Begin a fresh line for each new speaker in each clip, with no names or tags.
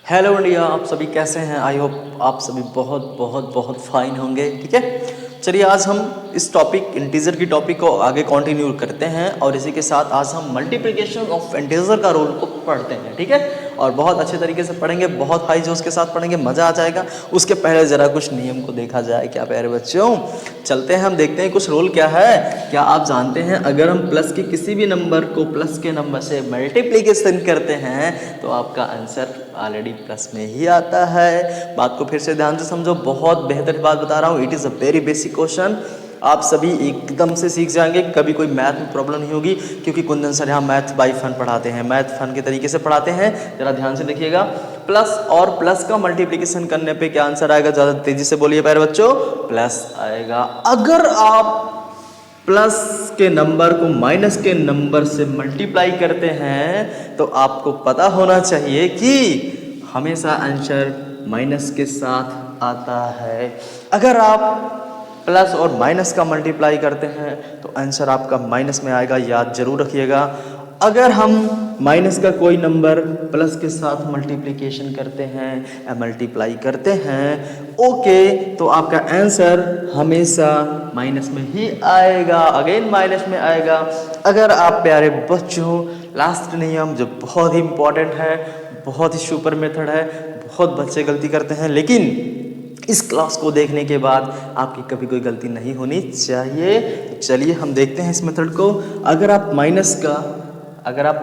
Hello India, आप सभी कैसे हैं? आई होप आप सभी बहुत बहुत बहुत फाइन होंगे। ठीक है, चलिए आज हम इस टॉपिक इंटीजर की टॉपिक को आगे कंटिन्यू करते हैं और इसी के साथ आज हम मल्टीप्लिकेशन ऑफ इंटीजर का रोल को पढ़ते हैं। ठीक है, और बहुत अच्छे तरीके से पढ़ेंगे, बहुत हाई जोश के साथ पढ़ेंगे, मज़ा आ जाएगा। उसके पहले ज़रा कुछ नियम को देखा जाए। क्या प्यारे बच्चों, चलते हैं हम देखते हैं कुछ रोल क्या है। क्या आप जानते हैं अगर हम प्लस के किसी भी नंबर को प्लस के नंबर से मल्टीप्लिकेशन करते हैं तो आपका आंसर ऑलरेडी प्लस में ही आता है। बात को फिर से ध्यान से समझो, बहुत बेहतर बात बता रहा हूँ। It is a very basic question, आप सभी एकदम से सीख जाएंगे, कभी कोई मैथ में प्रॉब्लम नहीं होगी, क्योंकि कुंदन सर यहाँ मैथ बाय फन पढ़ाते हैं, मैथ फन के तरीके से पढ़ाते हैं। जरा ध्यान से देखिएगा, प्लस और प्लस का मल्टीप्लिकेशन करने पे क्या आंसर आएगा? ज़्यादा तेजी से बोलिए प्यारे बच्चों, प्लस आएगा। अगर आप प्लस के नंबर को माइनस के नंबर से मल्टीप्लाई करते हैं तो आपको पता होना चाहिए कि हमेशा आंसर माइनस के साथ आता है। अगर आप प्लस और माइनस का मल्टीप्लाई करते हैं तो आंसर आपका माइनस में आएगा, याद जरूर रखिएगा। अगर हम माइनस का कोई नंबर प्लस के साथ मल्टीप्लिकेशन करते हैं या मल्टीप्लाई करते हैं, ओके, तो आपका आंसर हमेशा माइनस में ही आएगा, अगेन माइनस में आएगा। अगर आप प्यारे बच्चों, लास्ट नियम जो बहुत ही इंपॉर्टेंट है, बहुत ही सुपर मेथड है, बहुत बच्चे गलती करते हैं, लेकिन इस क्लास को देखने के बाद आपकी कभी कोई गलती नहीं होनी चाहिए। चलिए हम देखते हैं इस मेथड को। अगर आप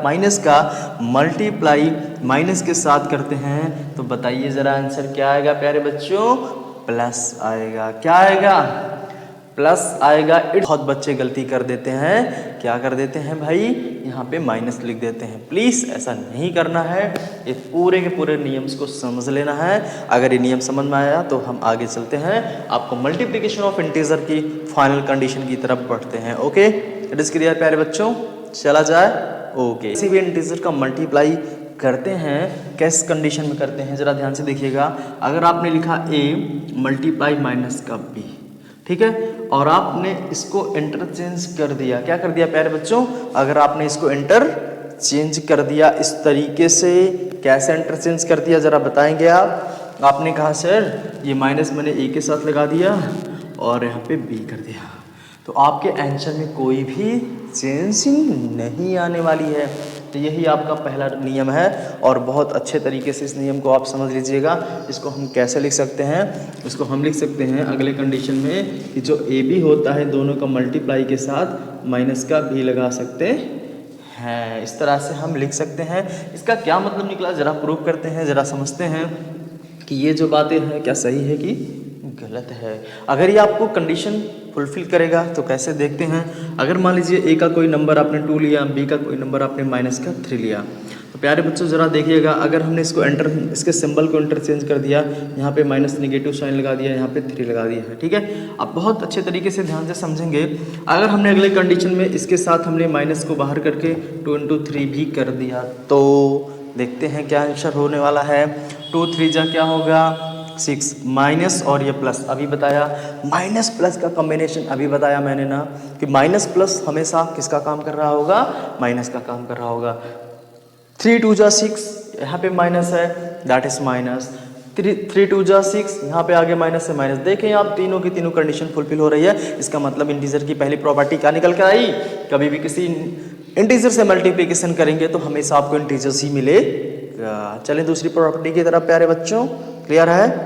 माइनस का मल्टीप्लाई माइनस के साथ करते हैं तो बताइए ज़रा आंसर क्या आएगा प्यारे बच्चों? प्लस आएगा। क्या आएगा? प्लस आएगा। बहुत बच्चे गलती कर देते हैं, क्या कर देते हैं भाई, यहाँ पे माइनस लिख देते हैं। प्लीज़ ऐसा नहीं करना है, ये पूरे के पूरे नियम्स को समझ लेना है। अगर ये नियम समझ में आया तो हम आगे चलते हैं, आपको मल्टीप्लिकेशन ऑफ इंटीजर की फाइनल कंडीशन की तरफ बढ़ते हैं। ओके, इट इज क्लियर प्यारे बच्चों, चला जाए। ओके, किसी भी इंटीजर का मल्टीप्लाई करते हैं, किस कंडीशन में करते हैं, जरा ध्यान से देखिएगा। अगर आपने लिखा a मल्टीप्लाई माइनस का b, ठीक है, और आपने इसको इंटरचेंज कर दिया, क्या कर दिया प्यारे बच्चों? अगर आपने इसको इंटरचेंज कर दिया इस तरीके से, कैसे इंटरचेंज कर दिया जरा बताएंगे आप? आपने कहा सर ये माइनस मैंने a के साथ लगा दिया और यहाँ पे b कर दिया, तो आपके आंसर में कोई भी चेंजिंग नहीं आने वाली है। तो यही आपका पहला नियम है और बहुत अच्छे तरीके से इस नियम को आप समझ लीजिएगा। इसको हम कैसे लिख सकते हैं? इसको हम लिख सकते हैं अगले कंडीशन में कि जो ए बी होता है दोनों का मल्टीप्लाई के साथ माइनस का भी लगा सकते हैं। इस तरह से हम लिख सकते हैं। इसका क्या मतलब निकला जरा प्रूव करते हैं, जरा समझते हैं कि ये जो बातें हैं क्या सही है कि गलत है। अगर ये आपको कंडीशन फुलफिल करेगा तो कैसे देखते हैं। अगर मान लीजिए ए का कोई नंबर आपने 2 लिया, बी का कोई नंबर आपने माइनस का 3 लिया, तो प्यारे बच्चों ज़रा देखिएगा, अगर हमने इसके सिंबल को इंटरचेंज कर दिया, यहाँ पे माइनस नेगेटिव साइन लगा दिया, यहाँ पे 3 लगा दिया है, ठीक है। आप बहुत अच्छे तरीके से ध्यान से समझेंगे। अगर हमने अगले कंडीशन में इसके साथ हमने माइनस को बाहर करके 2 × 3 भी कर दिया, तो देखते हैं क्या आंसर होने वाला है। 2 3 जा क्या होगा? 6 माइनस और ये प्लस अभी बताया, माइनस प्लस का कॉम्बिनेशन अभी बताया मैंने ना कि माइनस प्लस हमेशा किसका काम कर रहा होगा? माइनस का काम कर रहा होगा। 3 2 जा 6, यहाँ पे माइनस है, दैट इज माइनस। 3 2 जा 6, यहाँ पे आगे माइनस है, माइनस। देखें आप तीनों की तीनों कंडीशन फुलफिल हो रही है। इसका मतलब इंटीजर की पहली प्रॉपर्टी क्या निकल कर आई? कभी भी किसी इंटीजर से मल्टीप्लिकेशन करेंगे तो हमेशा आपको इंटीजर्स ही मिलेगा। चलें दूसरी प्रॉपर्टी की तरफ प्यारे बच्चों, क्लियर है?